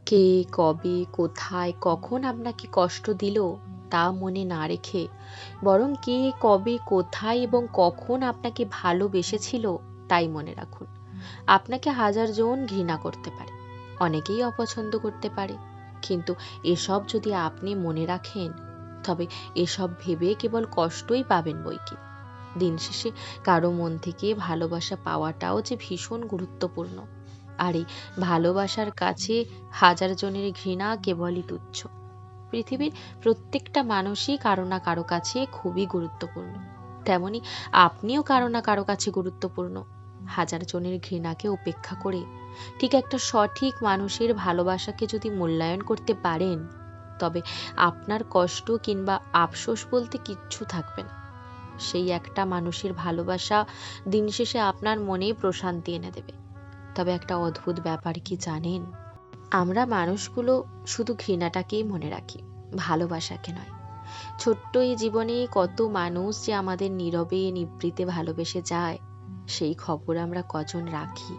কে, কবে, কোথায়, কখন আপনাকে কষ্ট দিল তা মনে না রেখে বরং কে, কবে, কোথায় এবং কখন আপনাকে ভালোবেসেছিল তাই মনে রাখুন। আপনাকে হাজার জন ঘৃণা করতে পারে, অনেকেই অপছন্দ করতে পারে, কিন্তু এসব যদি আপনি মনে রাখেন তবে এসব ভেবে কেবল কষ্টই পাবেন বইকি। দিন শেষে কারো মন থেকে ভালোবাসা পাওয়াটাও যে ভীষণ গুরুত্বপূর্ণ। আর এই ভালোবাসার কাছে হাজার জনের ঘৃণা কেবলই তুচ্ছ। পৃথিবীর প্রত্যেকটা মানুষই কারো না কারো কাছে খুবই গুরুত্বপূর্ণ, তেমনি আপনিও কারো না কারো কাছে গুরুত্বপূর্ণ। হাজার জনের ঘৃণাকে উপেক্ষা করে ঠিক একটা সঠিক মানুষের ভালোবাসাকে যদি মূল্যায়ন করতে পারেন, তবে আপনার কষ্ট কিংবা আফসোস বলতে কিচ্ছু থাকবে না। সেই একটা মানুষের ভালোবাসা দিন শেষে আপনার মনে প্রশান্তি এনে দেবে। তবে একটা অদ্ভুত ব্যাপার কি জানেন, আমরা মানুষগুলো শুধু ঘৃণাটাকেই মনে রাখি, ভালোবাসাকে নয়। ছোট্ট এই জীবনে কত মানুষ যে আমাদের নীরবে নিভৃতে ভালোবেসে যায়, সেই খবর আমরা কজন রাখি।